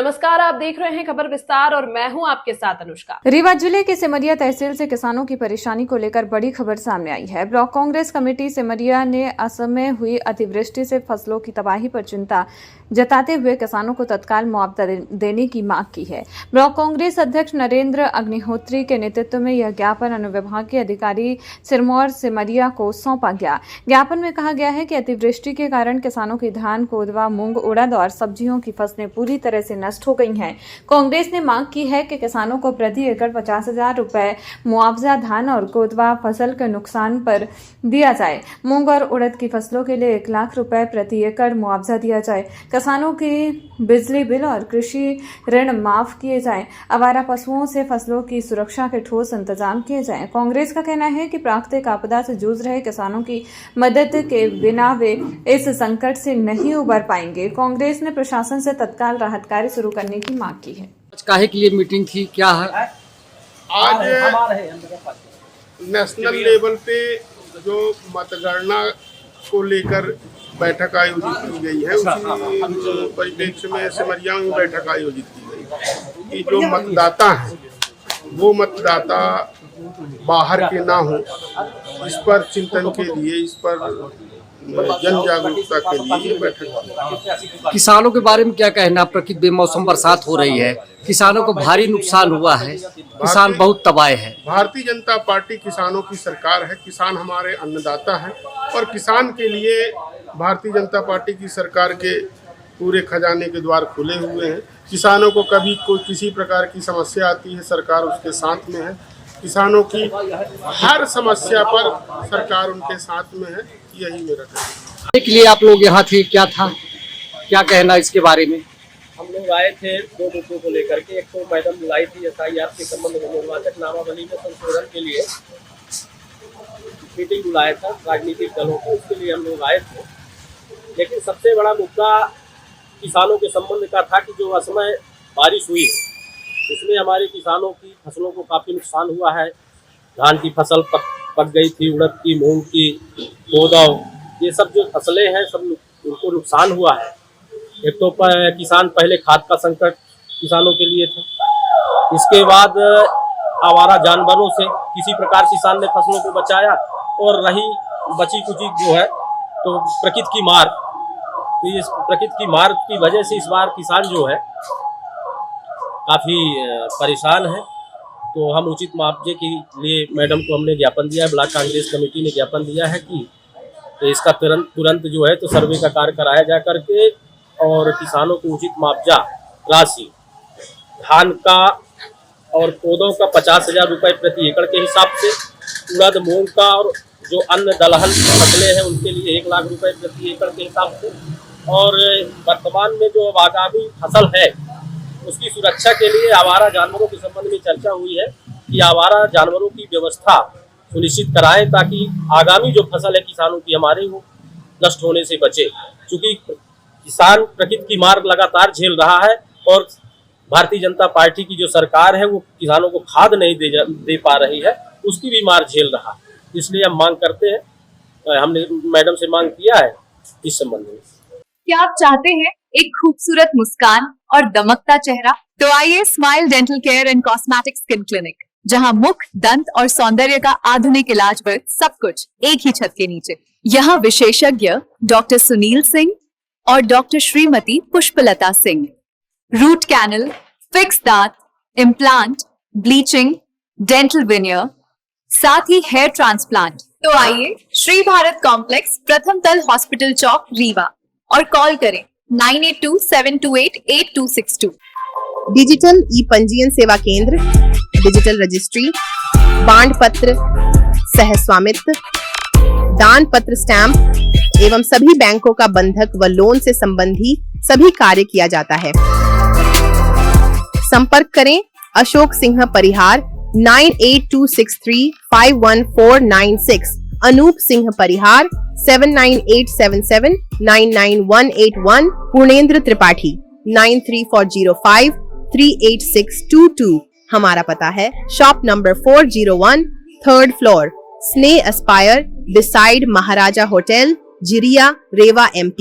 नमस्कार, आप देख रहे हैं खबर विस्तार और मैं हूं आपके साथ अनुष्का। रीवा जिले के सिमरिया तहसील से किसानों की परेशानी को लेकर बड़ी खबर सामने आई है। ब्लॉक कांग्रेस कमेटी सिमरिया ने असम में हुई अतिवृष्टि से फसलों की तबाही पर चिंता जताते हुए किसानों को तत्काल मुआवजा देने की मांग की है। ब्लॉक कांग्रेस अध्यक्ष नरेंद्र अग्निहोत्री के नेतृत्व में यह ज्ञापन अनुविभागीय अधिकारी सिरमौर सिमरिया को सौंपा गया। ज्ञापन में कहा गया है कि अतिवृष्टि के कारण किसानों की धान, कोदवा, मूंग, उड़द और सब्जियों की फसलें पूरी तरह से नष्ट हो गई हैं। कांग्रेस ने मांग की है कि किसानों को प्रति एकड़ 50,000 रुपए मुआवजा धान और कोदवा फसल के नुकसान पर दिया जाए। मूंग और उड़द की फसलों के लिए 1 लाख रुपए प्रति एकड़ मुआवजा दिया जाए। किसानों की बिजली बिल और कृषि ऋण माफ किए जाएं। आवारा पशुओं से फसलों की सुरक्षा के ठोस इंतजाम किए जाएं। कांग्रेस का कहना है कि प्राकृतिक आपदा से जूझ रहे किसानों की मदद के बिना वे इस संकट से नहीं उबर पाएंगे। कांग्रेस ने प्रशासन से तत्काल राहत कार्य शुरू करने की मांग की है। आज काहे के लिए मीटिंग थी, क्या है? आज नेशनल लेवल पे जो मतगणना को लेकर बैठक आयोजित की गई है, उसी परिप्रेक्ष्य में सिमरिया में बैठक आयोजित की गई कि जो मतदाता हैं वो मतदाता बाहर के ना हो, इस पर चिंतन के लिए, इस पर जन जागरूकता के लिए बैठक। किसानों के बारे में क्या कहना? प्रकृति बेमौसम बरसात हो रही है, किसानों को भारी नुकसान हुआ है, किसान बहुत तबाह है। भारतीय जनता पार्टी किसानों की सरकार है, किसान हमारे अन्नदाता हैं और किसान के लिए भारतीय जनता पार्टी की सरकार के पूरे खजाने के द्वार खुले हुए हैं। किसानों को कभी कोई किसी प्रकार की समस्या आती है, सरकार उसके साथ में है। किसानों की हर समस्या पर सरकार उनके साथ में है, यही मेरा कहना है। के लिए आप लोग यहाँ थे, क्या था, क्या कहना इसके बारे में? हम लोग आए थे 2 मुद्दों को लेकर के। एक तो मैडम लाई थी SIR के संबंध में निर्वाचक नामावली में संशोधन के लिए मीटिंग बुलाया था राजनीतिक दलों को, उसके लिए हम लोग आए थे। लेकिन सबसे बड़ा मुद्दा किसानों के संबंध का था कि जो असमय बारिश हुई है उसमें हमारे किसानों की फसलों को काफ़ी नुकसान हुआ है। धान की फसल पक गई थी, उड़द की, मूंग की, कोदवा, ये सब जो फसलें हैं सब उनको नुकसान हुआ है। एक तो किसान पहले खाद का संकट किसानों के लिए था, इसके बाद आवारा जानवरों से किसी प्रकार किसान ने फसलों को बचाया, और रही बची कुची जो है तो प्रकृति की मार, तो इस प्रकृति की मार की वजह से इस बार किसान जो है काफ़ी परेशान है। तो हम उचित मुआवजे के लिए मैडम को हमने ज्ञापन दिया है, ब्लॉक कांग्रेस कमेटी ने ज्ञापन दिया है कि तो इसका तुरंत जो है तो सर्वे का कार्य कराया जा करके और किसानों को उचित मुआवजा राशि धान का और पौधों का 50,000 रुपये प्रति एकड़ के हिसाब से, उड़द, मूंग का और जो अन्य दलहन फसलें हैं उनके लिए 1 लाख रुपये प्रति एकड़ के हिसाब से, और वर्तमान में जो आगामी फसल है उसकी सुरक्षा के लिए आवारा जानवरों के संबंध में चर्चा हुई है कि आवारा जानवरों की व्यवस्था सुनिश्चित कराएं ताकि आगामी जो फसल है किसानों की हमारे वो नष्ट होने से बचे। क्योंकि किसान प्रकृति की मार लगातार झेल रहा है और भारतीय जनता पार्टी की जो सरकार है वो किसानों को खाद नहीं दे पा रही है, उसकी भी मार झेल रहा है। इसलिए हम मांग करते हैं, हमने मैडम से मांग किया है इस संबंध में। क्या आप चाहते हैं एक खूबसूरत मुस्कान और दमकता चेहरा? तो आइए smile dental care and cosmetic skin clinic, जहां मुख, दंत और सौंदर्य का आधुनिक इलाज वर्ग सब कुछ एक ही छत के नीचे। यहाँ विशेषज्ञ डॉक्टर सुनील सिंह और doctor Shrimati Pushpalata Singh root canal, fix दांत, इम्प्लांट, ब्लीचिंग, डेंटल विनियर, साथ ही हेयर ट्रांसप्लांट। तो आइए श्री भारत कॉम्प्लेक्स, प्रथम तल, हॉस्पिटल चौक, रीवा, और कॉल करें 9827288262। डिजिटल ई पंजीयन सेवा केंद्र, डिजिटल रजिस्ट्री, बांड पत्र, सह स्वामित्व, दान पत्र, स्टैंप एवं सभी बैंकों का बंधक व लोन से संबंधी सभी कार्य किया जाता है। संपर्क करें अशोक सिंह परिहार 9826351496, अनूप सिंह परिहार 7987799181, पूर्णेंद्र त्रिपाठी 9340538622। हमारा पता है शॉप नंबर 401, 3rd फ्लोर, स्नेह एस्पायर, बिसाइड महाराजा होटल, जिरिया, रेवा, MP।